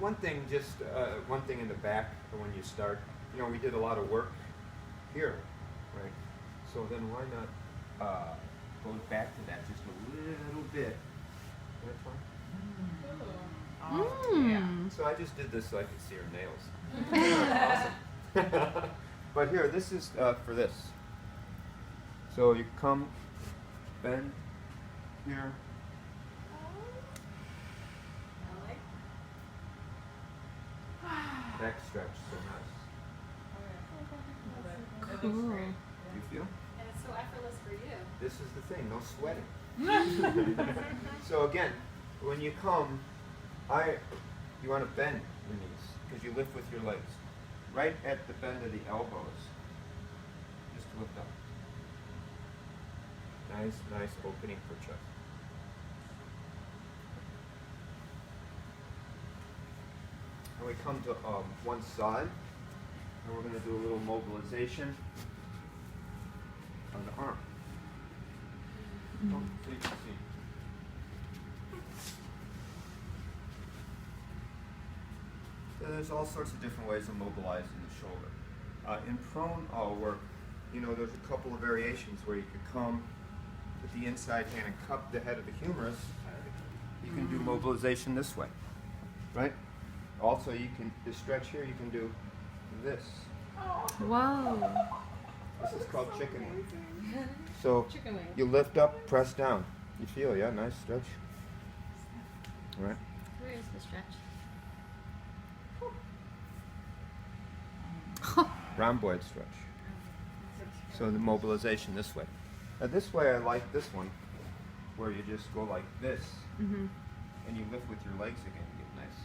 one thing, just one thing in the back for when you start. You know, we did a lot of work here, right? So then why not go back to that just a little bit? That's fine. Oh, yeah. So I just did this so I could see her nails. Awesome. But here, this is for this. So you come, bend here. Back stretch, so nice. Cool. You feel? And it's so effortless for you. This is the thing, no sweating. So again, when you come, you want to bend your knees because you lift with your legs. Right at the bend of the elbows, just lift up. Nice opening for chest. And we come to one side, and we're going to do a little mobilization on the arm. Oh, so you can see. So there's all sorts of different ways of mobilizing the shoulder. In prone work, you know, there's a couple of variations where you could come with the inside hand and cup the head of the humerus. You can do mobilization this way, right? Also, you can, this stretch here, you can do this. Whoa. This is called chicken wing. So Chicken wing. you lift up, press down. You feel, yeah, nice stretch. All right. Where is the stretch? Rhomboid stretch. So the mobilization this way. Now this way I like this one, where you just go like this, Mm-hmm. and you lift with your legs again. You get nice.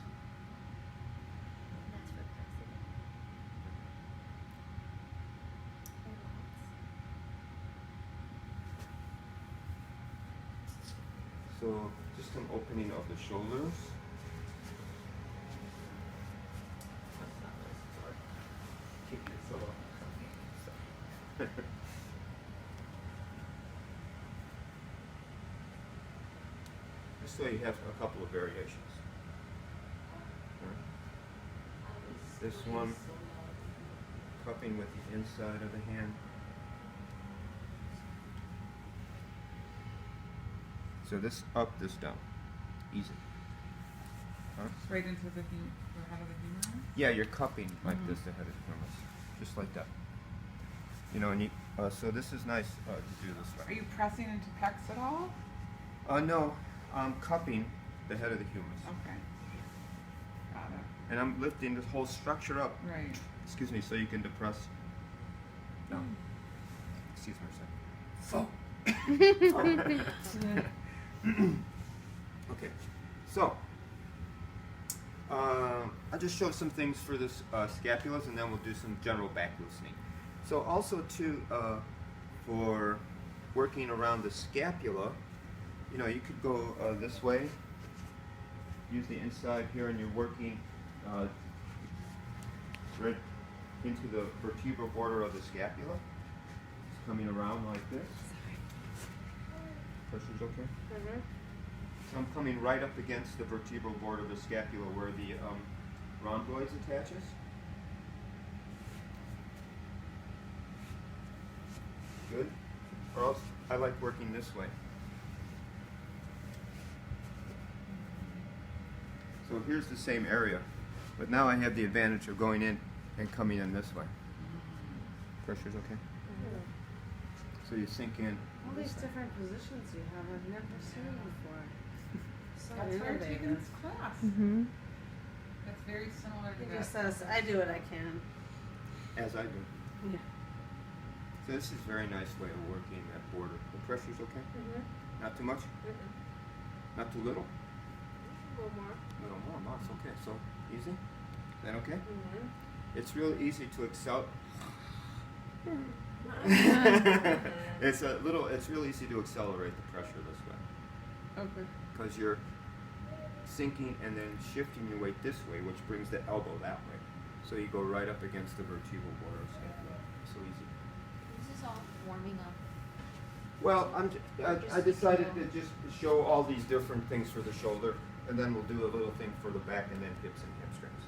So just an opening of the shoulders. Keep it so up. Just so you have a couple of variations. Alright. This one, cupping with the inside of the hand. So this up, this down. Easy. Huh? Straight into the head of the humerus? Yeah, you're cupping like this, the head of the humerus. Just like that. You know, and you, so this is nice to do this Are way. you pressing into pecs at all? No, I'm cupping the head of the humerus. Okay. Got it. And I'm lifting this whole structure up. Right. Excuse me, so you can depress. No. Excuse me a second. Okay, so I'll just show some things for this scapulas, and then we'll do some general back loosening. So also too, for working around the scapula, you know, you could go this way, use the inside here, and you're working right into the vertebral border of the scapula. It's coming around like this. Pressure's okay? Mm-hmm. So I'm coming right up against the vertebral border of the scapula where the rhomboids attaches. Good. Or else I like working this way. So here's the same area, but now I have the advantage of going in and coming in this way. Pressure's okay? So you sink in. All these different positions you have, I've never seen before. So That's where innovative. Tegan's class. Mm-hmm. That's very similar to He that. just says, I do what I can. As I do. Yeah. So this is a very nice way of working that border. The pressure's okay? Mm-hmm. Not too much? Not too little? A little more. A little more, no, it's okay. So, easy? Is that okay? Mm-hmm. It's real easy to excel. It's real easy to accelerate the pressure this way. Okay. Because you're sinking and then shifting your weight this way, which brings the elbow that way. So you go right up against the vertebral border of scapula. So easy. This is all warming up. Well, I decided to just show all these different things for the shoulder. and then we'll do a little thing for the back and then hips and hamstrings.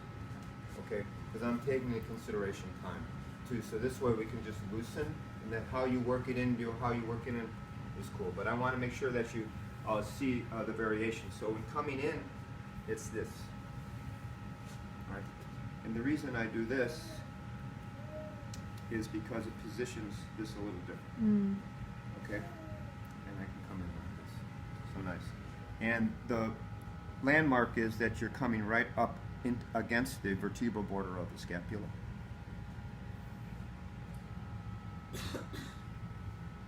Okay, because I'm taking into consideration time too. So this way we can just loosen, and then how you work it in, how you work it in is cool. But I want to make sure that you see the variation. So when coming in, it's this. Right? And the reason I do this is because it positions this a little different. Okay? And I can come in like this. So nice. And the landmark is that you're coming right up against the vertebral border of the scapula.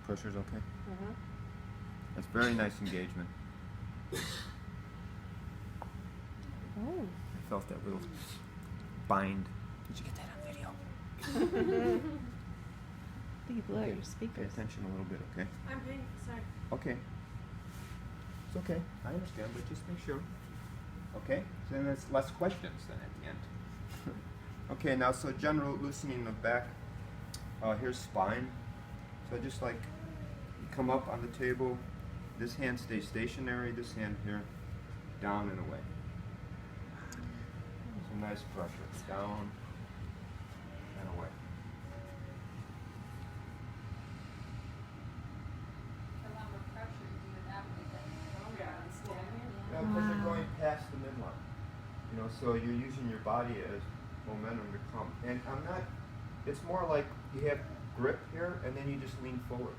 Pressure's okay? Uh-huh. That's very nice engagement. Oh. I felt that little bind. Did you get that on video? I think you blew out your Pay speakers. attention a little bit, okay? I'm paying, sorry. Okay. It's okay. I understand, but just make sure. Okay? So then there's less questions then at the end. Okay, now so general loosening of back. Here's spine. So just like you come up on the table, this hand stays stationary, this hand here, down and away. Some nice pressure. Down and away. The lumbar pressure, you do it that way, then. Oh, yeah, I'm standing. Yeah, because you're going past the midline. You know, so you're using your body as momentum to come. And I'm not, it's more like you have grip here and then you just lean forward.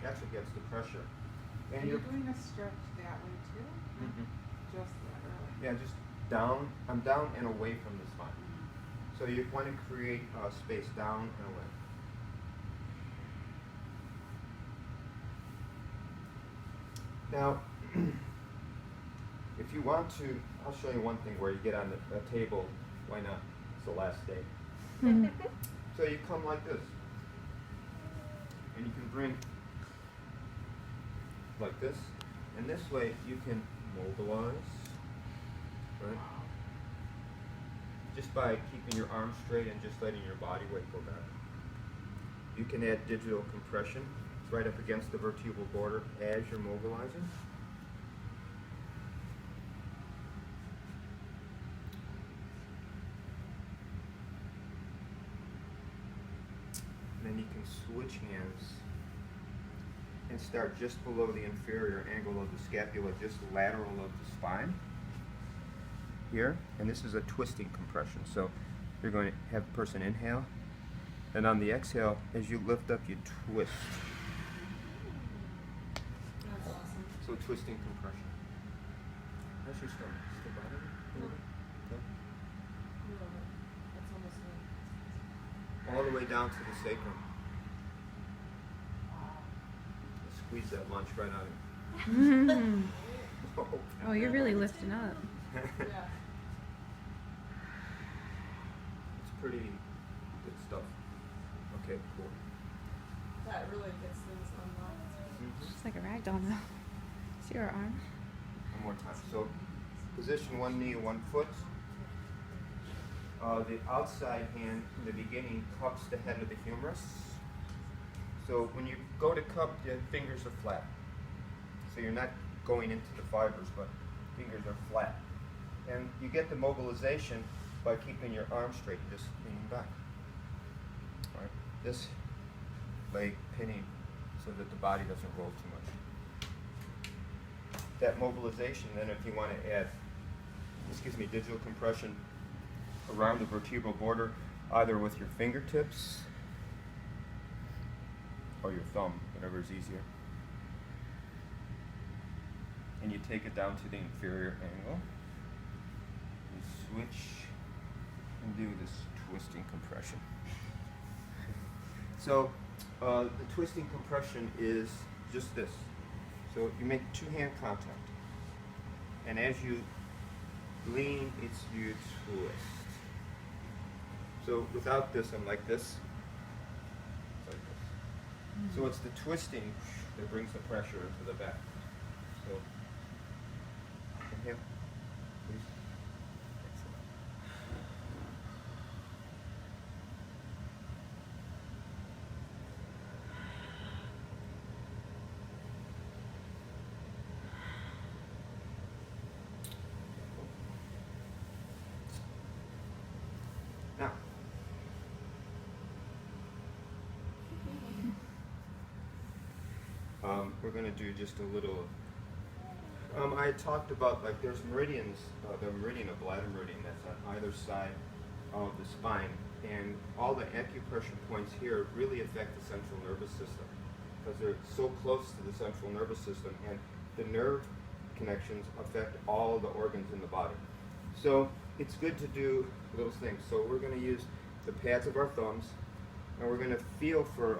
That's what gets the pressure. Are And you you're, doing a stretch that way too? Mhm. Just that early? yeah, just down, I'm down and away from the spine. So you want to create space down and away. Now, if you want to, I'll show you one thing where you get on the table. Why not? It's the last day. So you come like this. And you can bring like this. And this way you can mobilize, right? Just by keeping your arms straight and just letting your body weight go back. You can add digital compression. It's right up against the vertebral border as you're mobilizing. And then you can switch hands and start just below the inferior angle of the scapula, just lateral of the spine. Here, and this is a twisting compression. So you're going to have the person inhale, and on the exhale, as you lift up, you twist. That's awesome. So twisting compression. How's your stomach? Still bothering you? No. Okay. A little bit. That's almost me. All the way down to the sacrum. Squeeze that lunch right out of you. Oh, you're really lifting up. Yeah. It's pretty good stuff. Okay, cool. That really gets things unlocked. It's like a rag doll now. See your arm? One more time. So, position one knee, one foot. The outside hand in the beginning cups the head of the humerus. So when you go to cup, your fingers are flat. So you're not going into the fibers, but fingers are flat. And you get the mobilization by keeping your arm straight, just leaning back. All right. This leg pinning so that the body doesn't roll too much. That mobilization, then if you want to add, digital compression around the vertebral border, either with your fingertips or your thumb, whatever is easier. And you take it down to the inferior angle. You switch and do this twisting compression. So the twisting compression is just this. So you make two-hand contact. And as you lean, it's you twist. So without this, I'm like this. Like this. So it's the twisting that brings the pressure into the back. So inhale, please. Excellent. we're going to do just a little. I talked about, like, there's meridians, the meridian, a bladder meridian that's on either side of the spine, and all the acupressure points here really affect the central nervous system because they're so close to the central nervous system, and the nerve connections affect all the organs in the body. So it's good to do those things. So we're going to use the pads of our thumbs, and we're going to feel for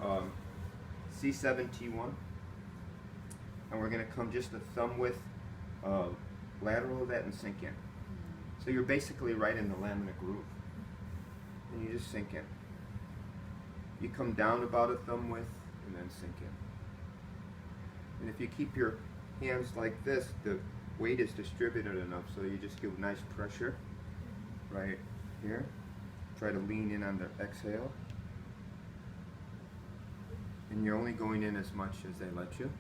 C7T1, and we're going to come just a thumb width lateral of that and sink in. So you're basically right in the lamina groove, and you just sink in. You come down about a thumb width and then sink in. And if you keep your hands like this, the weight is distributed enough so you just give nice pressure right here. Try to lean in on the exhale. And you're only going in as much as they let you.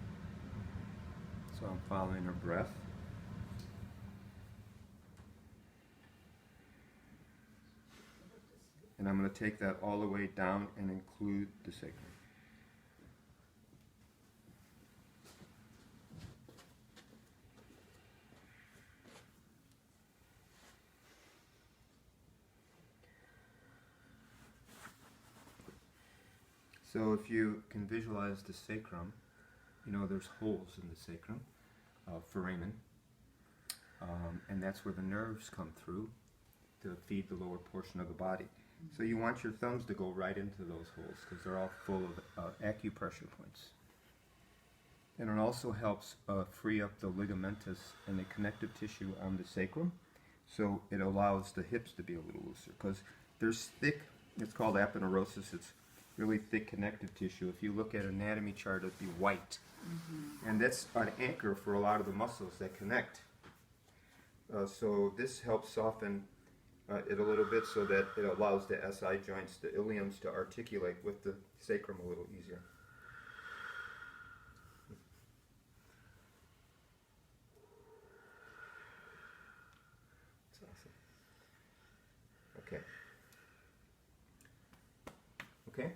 So I'm following her breath. And I'm going to take that all the way down and include the sacrum. So if you can visualize the sacrum, you know there's holes in the sacrum, foramen, and that's where the nerves come through to feed the lower portion of the body. So you want your thumbs to go right into those holes because they're all full of acupressure points. And it also helps free up the ligamentous and the connective tissue on the sacrum, so it allows the hips to be a little looser because there's thick, it's called aponeurosis, it's really thick connective tissue. If you look at an anatomy chart, it'd be white. And that's an anchor for a lot of the muscles that connect. So this helps soften it a little bit so that it allows the SI joints, the iliums, to articulate with the sacrum a little easier. That's awesome. Okay. Okay?